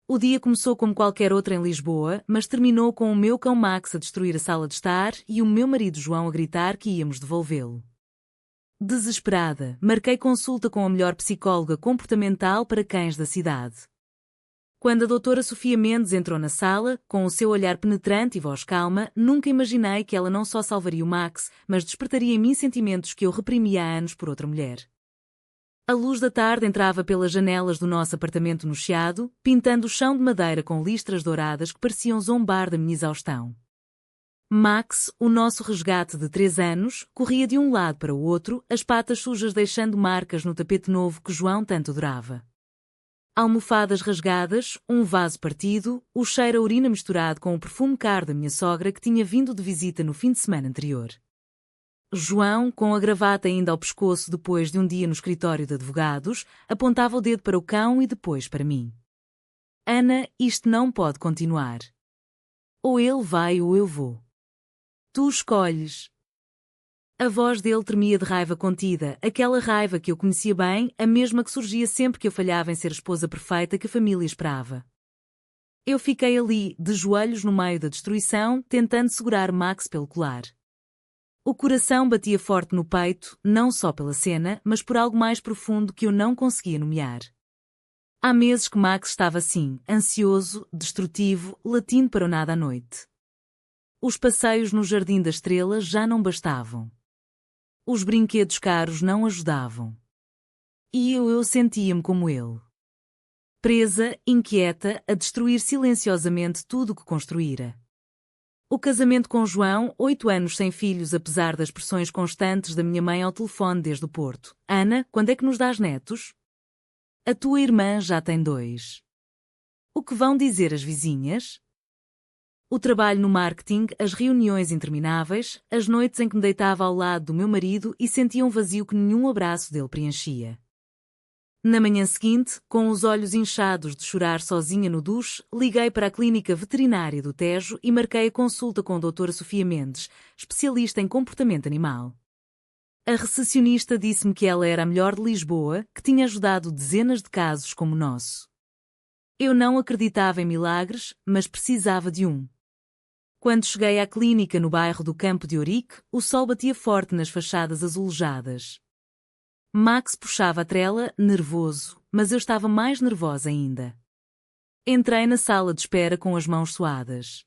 O dia começou como qualquer outro em Lisboa, mas terminou com o meu cão Max a destruir a sala de estar e o meu marido João a gritar que íamos devolvê-lo. Desesperada, marquei consulta com a melhor psicóloga comportamental para cães da cidade. Quando a doutora Sofia Mendes entrou na sala, com o seu olhar penetrante e voz calma, nunca imaginei que ela não só salvaria o Max, mas despertaria em mim sentimentos que eu reprimia há anos por outra mulher. A luz da tarde entrava pelas janelas do nosso apartamento no Chiado, pintando o chão de madeira com listras douradas que pareciam zombar da minha exaustão. Max, o nosso resgate de 3 anos, corria de um lado para o outro, as patas sujas deixando marcas no tapete novo que João tanto adorava. Almofadas rasgadas, um vaso partido, o cheiro a urina misturado com o perfume caro da minha sogra que tinha vindo de visita no fim de semana anterior. João, com a gravata ainda ao pescoço depois de um dia no escritório de advogados, apontava o dedo para o cão e depois para mim. Ana, isto não pode continuar. Ou ele vai ou eu vou. Tu escolhes. A voz dele tremia de raiva contida, aquela raiva que eu conhecia bem, a mesma que surgia sempre que eu falhava em ser a esposa perfeita que a família esperava. Eu fiquei ali, de joelhos no meio da destruição, tentando segurar Max pelo colar. O coração batia forte no peito, não só pela cena, mas por algo mais profundo que eu não conseguia nomear. Há meses que Max estava assim, ansioso, destrutivo, latindo para o nada à noite. Os passeios no Jardim das Estrelas já não bastavam. Os brinquedos caros não ajudavam. E eu sentia-me como ele. Presa, inquieta, a destruir silenciosamente tudo o que construíra. O casamento com João, 8 anos sem filhos apesar das pressões constantes da minha mãe ao telefone desde o Porto. Ana, quando é que nos dás netos? A tua irmã já tem 2. O que vão dizer as vizinhas? O trabalho no marketing, as reuniões intermináveis, as noites em que me deitava ao lado do meu marido e sentia um vazio que nenhum abraço dele preenchia. Na manhã seguinte, com os olhos inchados de chorar sozinha no duche, liguei para a clínica veterinária do Tejo e marquei a consulta com a doutora Sofia Mendes, especialista em comportamento animal. A recepcionista disse-me que ela era a melhor de Lisboa, que tinha ajudado dezenas de casos como o nosso. Eu não acreditava em milagres, mas precisava de um. Quando cheguei à clínica no bairro do Campo de Ourique, o sol batia forte nas fachadas azulejadas. Max puxava a trela, nervoso, mas eu estava mais nervosa ainda. Entrei na sala de espera com as mãos suadas.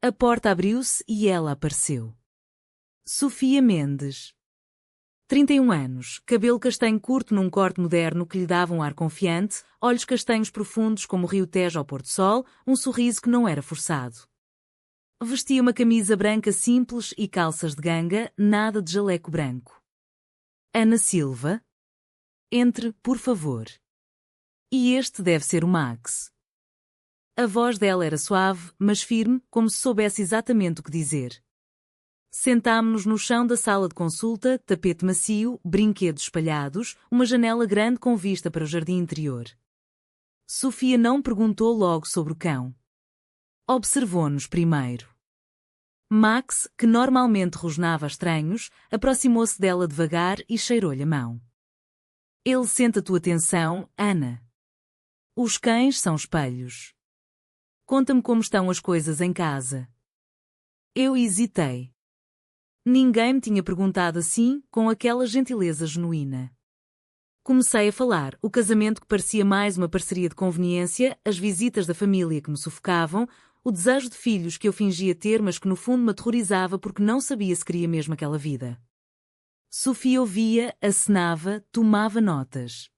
A porta abriu-se e ela apareceu. Sofia Mendes. 31 anos, cabelo castanho curto num corte moderno que lhe dava um ar confiante, olhos castanhos profundos como o rio Tejo ao pôr-do-sol, um sorriso que não era forçado. Vestia uma camisa branca simples e calças de ganga, nada de jaleco branco. Ana Silva? Entre, por favor. E este deve ser o Max. A voz dela era suave, mas firme, como se soubesse exatamente o que dizer. Sentámo-nos no chão da sala de consulta, tapete macio, brinquedos espalhados, uma janela grande com vista para o jardim interior. Sofia não perguntou logo sobre o cão. Observou-nos primeiro. Max, que normalmente rosnava a estranhos, aproximou-se dela devagar e cheirou-lhe a mão. Ele sente a tua atenção, Ana. Os cães são espelhos. Conta-me como estão as coisas em casa. Eu hesitei. Ninguém me tinha perguntado assim, com aquela gentileza genuína. Comecei a falar, o casamento que parecia mais uma parceria de conveniência, as visitas da família que me sufocavam, o desejo de filhos que eu fingia ter mas que no fundo me aterrorizava porque não sabia se queria mesmo aquela vida. Sofia ouvia, acenava, tomava notas.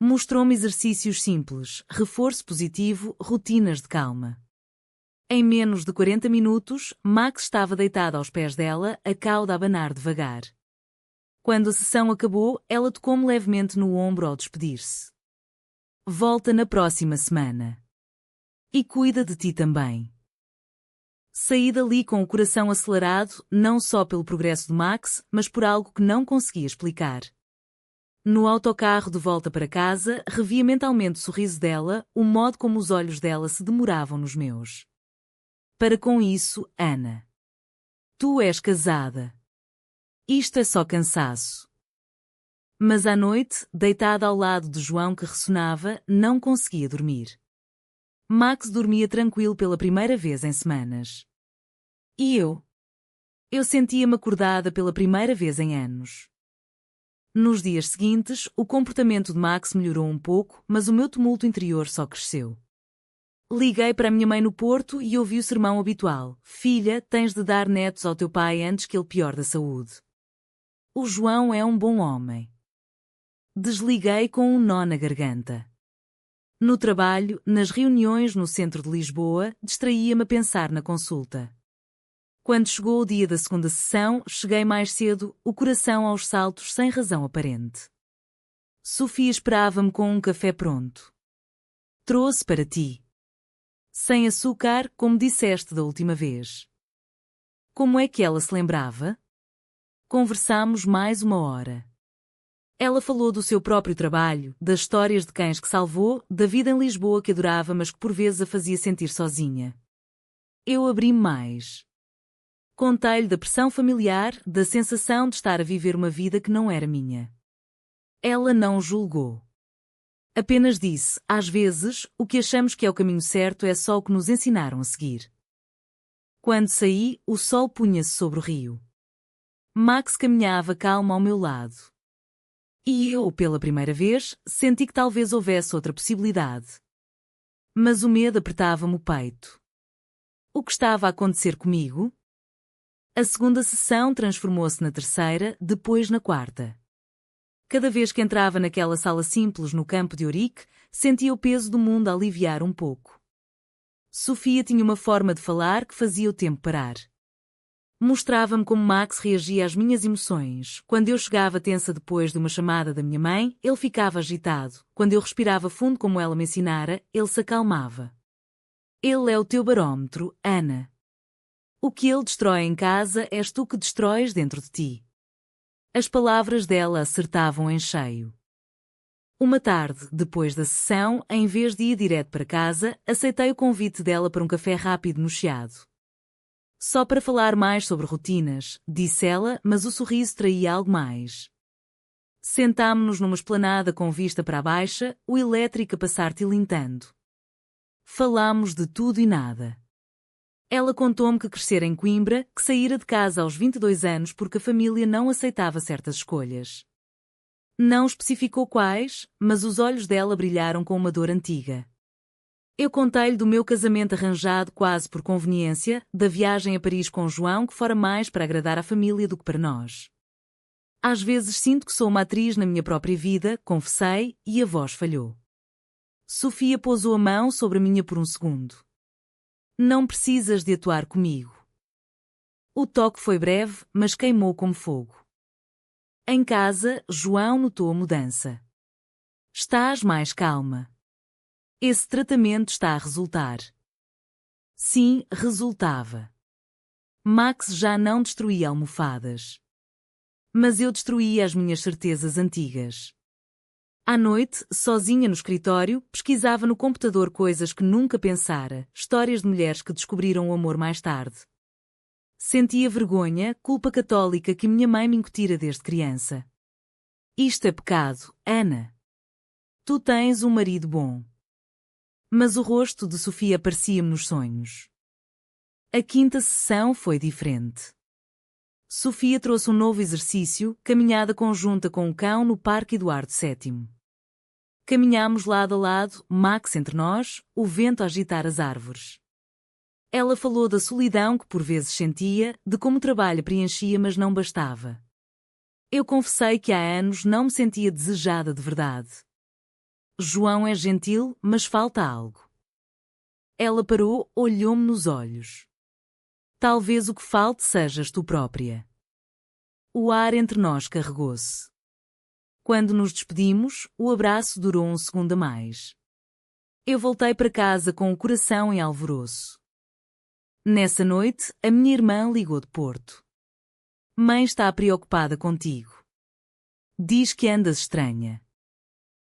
Mostrou-me exercícios simples, reforço positivo, rotinas de calma. Em menos de 40 minutos, Max estava deitado aos pés dela, a cauda a abanar devagar. Quando a sessão acabou, ela tocou-me levemente no ombro ao despedir-se. Volta na próxima semana. E cuida de ti também. Saí dali com o coração acelerado, não só pelo progresso de Max, mas por algo que não conseguia explicar. No autocarro de volta para casa, revia mentalmente o sorriso dela, o modo como os olhos dela se demoravam nos meus. Para com isso, Ana. Tu és casada. Isto é só cansaço. Mas à noite, deitada ao lado de João que ressonava, não conseguia dormir. Max dormia tranquilo pela primeira vez em semanas. E eu? Eu sentia-me acordada pela primeira vez em anos. Nos dias seguintes, o comportamento de Max melhorou um pouco, mas o meu tumulto interior só cresceu. Liguei para a minha mãe no Porto e ouvi o sermão habitual: filha, tens de dar netos ao teu pai antes que ele piore da saúde. O João é um bom homem. Desliguei com um nó na garganta. No trabalho, nas reuniões no centro de Lisboa, distraía-me a pensar na consulta. Quando chegou o dia da segunda sessão, cheguei mais cedo, o coração aos saltos sem razão aparente. Sofia esperava-me com um café pronto. Trouxe para ti. Sem açúcar, como disseste da última vez. Como é que ela se lembrava? Conversámos mais uma hora. Ela falou do seu próprio trabalho, das histórias de cães que salvou, da vida em Lisboa que adorava mas que por vezes a fazia sentir sozinha. Eu abri-me mais. Contei-lhe da pressão familiar, da sensação de estar a viver uma vida que não era minha. Ela não julgou. Apenas disse, às vezes, o que achamos que é o caminho certo é só o que nos ensinaram a seguir. Quando saí, o sol punha-se sobre o rio. Max caminhava calmo ao meu lado. E eu, pela primeira vez, senti que talvez houvesse outra possibilidade. Mas o medo apertava-me o peito. O que estava a acontecer comigo? A segunda sessão transformou-se na terceira, depois na quarta. Cada vez que entrava naquela sala simples no campo de Ourique, sentia o peso do mundo aliviar um pouco. Sofia tinha uma forma de falar que fazia o tempo parar. Mostrava-me como Max reagia às minhas emoções. Quando eu chegava tensa depois de uma chamada da minha mãe, ele ficava agitado. Quando eu respirava fundo como ela me ensinara, ele se acalmava. Ele é o teu barómetro, Ana. O que ele destrói em casa és tu que destróis dentro de ti. As palavras dela acertavam em cheio. Uma tarde, depois da sessão, em vez de ir direto para casa, aceitei o convite dela para um café rápido no Chiado. Só para falar mais sobre rotinas, disse ela, mas o sorriso traía algo mais. Sentámo-nos numa esplanada com vista para a baixa, o elétrico a passar tilintando. Falámos de tudo e nada. Ela contou-me que crescera em Coimbra, que saíra de casa aos 22 anos porque a família não aceitava certas escolhas. Não especificou quais, mas os olhos dela brilharam com uma dor antiga. Eu contei-lhe do meu casamento arranjado quase por conveniência, da viagem a Paris com João que fora mais para agradar à família do que para nós. Às vezes sinto que sou uma atriz na minha própria vida, confessei, e a voz falhou. Sofia pousou a mão sobre a minha por um segundo. Não precisas de atuar comigo. O toque foi breve, mas queimou como fogo. Em casa, João notou a mudança. Estás mais calma. Esse tratamento está a resultar. Sim, resultava. Max já não destruía almofadas. Mas eu destruía as minhas certezas antigas. À noite, sozinha no escritório, pesquisava no computador coisas que nunca pensara, histórias de mulheres que descobriram o amor mais tarde. Sentia vergonha, culpa católica que minha mãe me incutira desde criança. Isto é pecado, Ana. Tu tens um marido bom. Mas o rosto de Sofia aparecia-me nos sonhos. A quinta sessão foi diferente. Sofia trouxe um novo exercício, caminhada conjunta com o cão no Parque Eduardo VII. Caminhámos lado a lado, Max entre nós, o vento a agitar as árvores. Ela falou da solidão que por vezes sentia, de como o trabalho preenchia mas não bastava. Eu confessei que há anos não me sentia desejada de verdade. João é gentil, mas falta algo. Ela parou, olhou-me nos olhos. Talvez o que falte sejas tu própria. O ar entre nós carregou-se. Quando nos despedimos, o abraço durou um segundo a mais. Eu voltei para casa com o coração em alvoroço. Nessa noite, a minha irmã ligou de Porto. Mãe está preocupada contigo. Diz que andas estranha.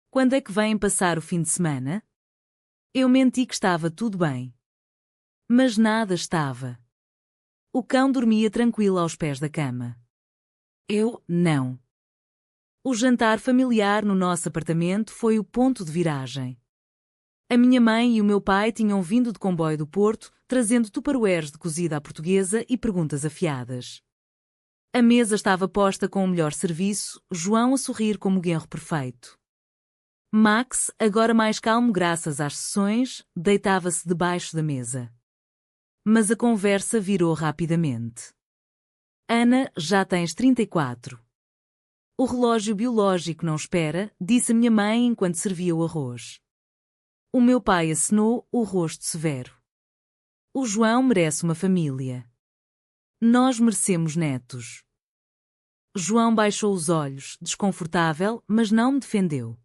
Quando é que vêm passar o fim de semana? Eu menti que estava tudo bem. Mas nada estava. O cão dormia tranquilo aos pés da cama. Eu, não. O jantar familiar no nosso apartamento foi o ponto de viragem. A minha mãe e o meu pai tinham vindo de comboio do Porto, trazendo tupperwares de cozida à portuguesa e perguntas afiadas. A mesa estava posta com o melhor serviço, João a sorrir como o genro perfeito. Max, agora mais calmo graças às sessões, deitava-se debaixo da mesa. Mas a conversa virou rapidamente. Ana, já tens 34. O relógio biológico não espera, disse a minha mãe enquanto servia o arroz. O meu pai acenou, o rosto severo. O João merece uma família. Nós merecemos netos. João baixou os olhos, desconfortável, mas não me defendeu.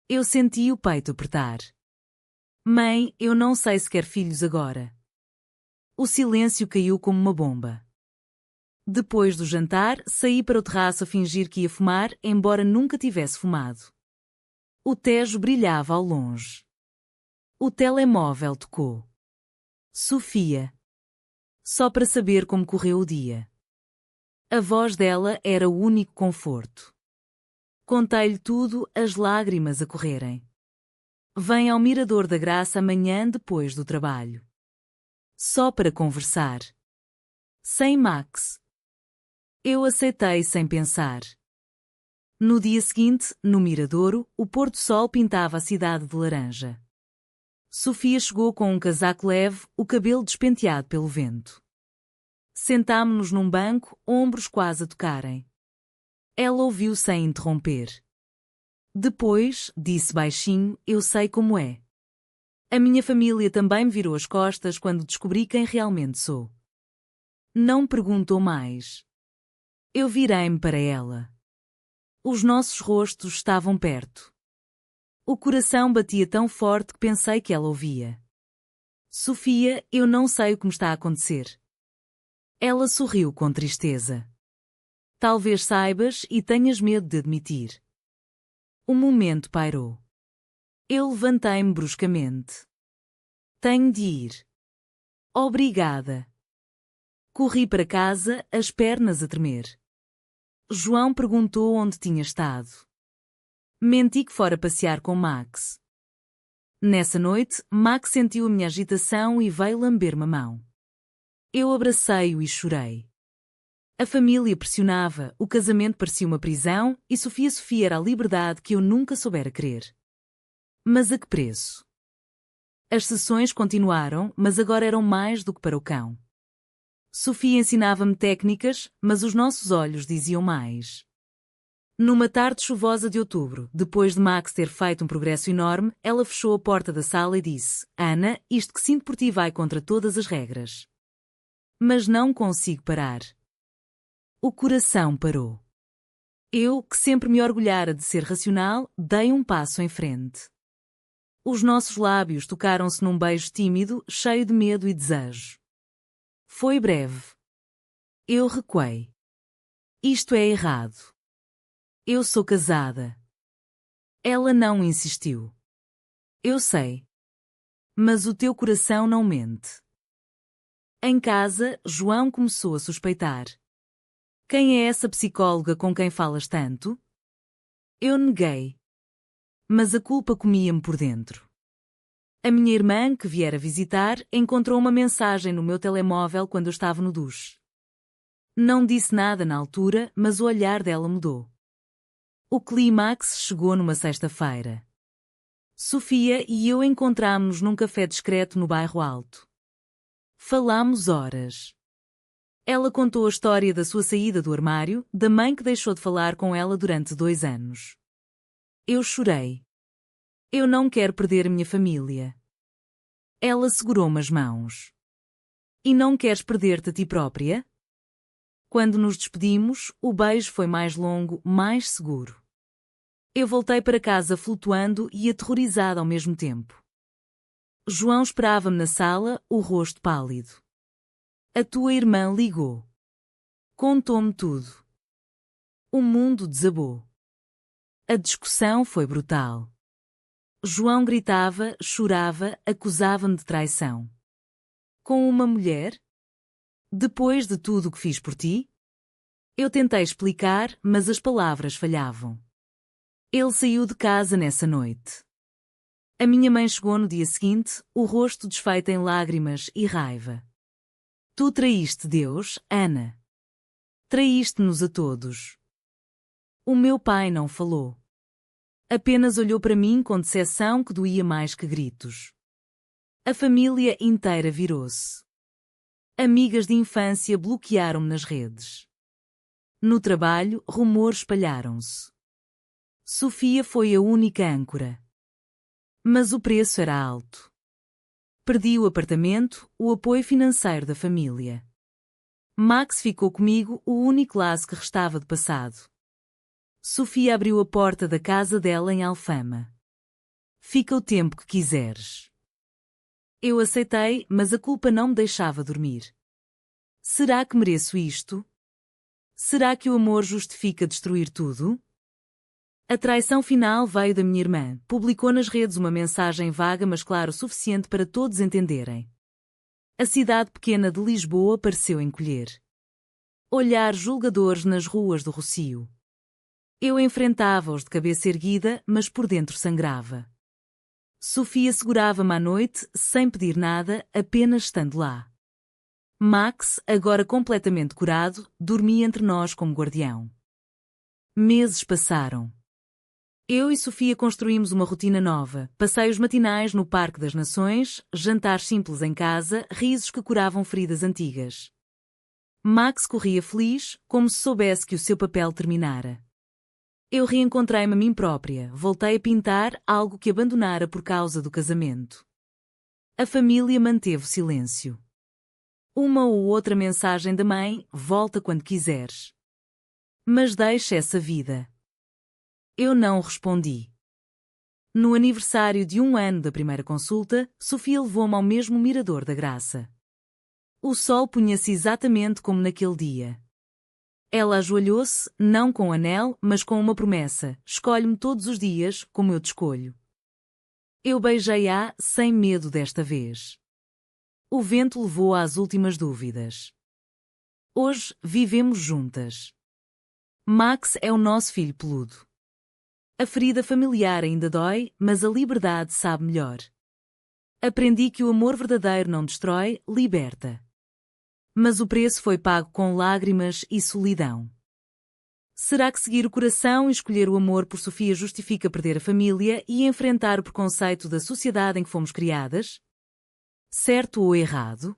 Eu senti o peito apertar. Mãe, eu não sei se quer filhos agora. O silêncio caiu como uma bomba. Depois do jantar, saí para o terraço a fingir que ia fumar, embora nunca tivesse fumado. O Tejo brilhava ao longe. O telemóvel tocou. Sofia. Só para saber como correu o dia. A voz dela era o único conforto. Contei-lhe tudo, as lágrimas a correrem. Vem ao Mirador da Graça amanhã depois do trabalho. Só para conversar. Sem Max. Eu aceitei sem pensar. No dia seguinte, no Miradouro, o pôr-do-sol pintava a cidade de laranja. Sofia chegou com um casaco leve, o cabelo despenteado pelo vento. Sentámo-nos num banco, ombros quase a tocarem. Ela ouviu sem interromper. Depois, disse baixinho, eu sei como é. A minha família também me virou as costas quando descobri quem realmente sou. Não perguntou mais. Eu virei-me para ela. Os nossos rostos estavam perto. O coração batia tão forte que pensei que ela ouvia. Sofia, eu não sei o que me está a acontecer. Ela sorriu com tristeza. Talvez saibas e tenhas medo de admitir. O momento pairou. Eu levantei-me bruscamente. Tenho de ir. Obrigada. Corri para casa, as pernas a tremer. João perguntou onde tinha estado. Menti que fora passear com Max. Nessa noite, Max sentiu a minha agitação e veio lamber-me a mão. Eu abracei-o e chorei. A família pressionava, o casamento parecia uma prisão e Sofia era a liberdade que eu nunca soubera querer. Mas a que preço? As sessões continuaram, mas agora eram mais do que para o cão. Sofia ensinava-me técnicas, mas os nossos olhos diziam mais. Numa tarde chuvosa de outubro, depois de Max ter feito um progresso enorme, ela fechou a porta da sala e disse: Ana, isto que sinto por ti vai contra todas as regras. Mas não consigo parar. O coração parou. Eu, que sempre me orgulhara de ser racional, dei um passo em frente. Os nossos lábios tocaram-se num beijo tímido, cheio de medo e desejo. Foi breve. Eu recuei. Isto é errado. Eu sou casada. Ela não insistiu. Eu sei. Mas o teu coração não mente. Em casa, João começou a suspeitar. Quem é essa psicóloga com quem falas tanto? Eu neguei. Mas a culpa comia-me por dentro. A minha irmã, que viera visitar, encontrou uma mensagem no meu telemóvel quando eu estava no duche. Não disse nada na altura, mas o olhar dela mudou. O clímax chegou numa sexta-feira. Sofia e eu encontrámo-nos num café discreto no bairro Alto. Falámos horas. Ela contou a história da sua saída do armário, da mãe que deixou de falar com ela durante 2 anos. Eu chorei. Eu não quero perder a minha família. Ela segurou-me as mãos. E não queres perder-te a ti própria? Quando nos despedimos, o beijo foi mais longo, mais seguro. Eu voltei para casa flutuando e aterrorizada ao mesmo tempo. João esperava-me na sala, o rosto pálido. A tua irmã ligou. Contou-me tudo. O mundo desabou. A discussão foi brutal. João gritava, chorava, acusava-me de traição. Com uma mulher? Depois de tudo o que fiz por ti? Eu tentei explicar, mas as palavras falhavam. Ele saiu de casa nessa noite. A minha mãe chegou no dia seguinte, o rosto desfeito em lágrimas e raiva. Tu traíste Deus, Ana. Traíste-nos a todos. O meu pai não falou. Apenas olhou para mim com decepção que doía mais que gritos. A família inteira virou-se. Amigas de infância bloquearam-me nas redes. No trabalho, rumores espalharam-se. Sofia foi a única âncora. Mas o preço era alto. Perdi o apartamento, o apoio financeiro da família. Max ficou comigo, o único laço que restava de passado. Sofia abriu a porta da casa dela em Alfama. Fica o tempo que quiseres. Eu aceitei, mas a culpa não me deixava dormir. Será que mereço isto? Será que o amor justifica destruir tudo? A traição final veio da minha irmã. Publicou nas redes uma mensagem vaga mas clara o suficiente para todos entenderem. A cidade pequena de Lisboa pareceu encolher. Olhares julgadores nas ruas do Rocio. Eu enfrentava-os de cabeça erguida, mas por dentro sangrava. Sofia segurava-me à noite, sem pedir nada, apenas estando lá. Max, agora completamente curado, dormia entre nós como guardião. Meses passaram. Eu e Sofia construímos uma rotina nova, passeios matinais no Parque das Nações, jantares simples em casa, risos que curavam feridas antigas. Max corria feliz, como se soubesse que o seu papel terminara. Eu reencontrei-me a mim própria, voltei a pintar algo que abandonara por causa do casamento. A família manteve o silêncio. Uma ou outra mensagem da mãe, volta quando quiseres. Mas deixa essa vida. Eu não respondi. No aniversário de 1 ano da primeira consulta, Sofia levou-me ao mesmo Mirador da Graça. O sol punha-se exatamente como naquele dia. Ela ajoelhou-se, não com um anel, mas com uma promessa: escolhe-me todos os dias, como eu te escolho. Eu beijei-a, sem medo desta vez. O vento levou-a às últimas dúvidas. Hoje, vivemos juntas. Max é o nosso filho peludo. A ferida familiar ainda dói, mas a liberdade sabe melhor. Aprendi que o amor verdadeiro não destrói, liberta. Mas o preço foi pago com lágrimas e solidão. Será que seguir o coração e escolher o amor por Sofia justifica perder a família e enfrentar o preconceito da sociedade em que fomos criadas? Certo ou errado?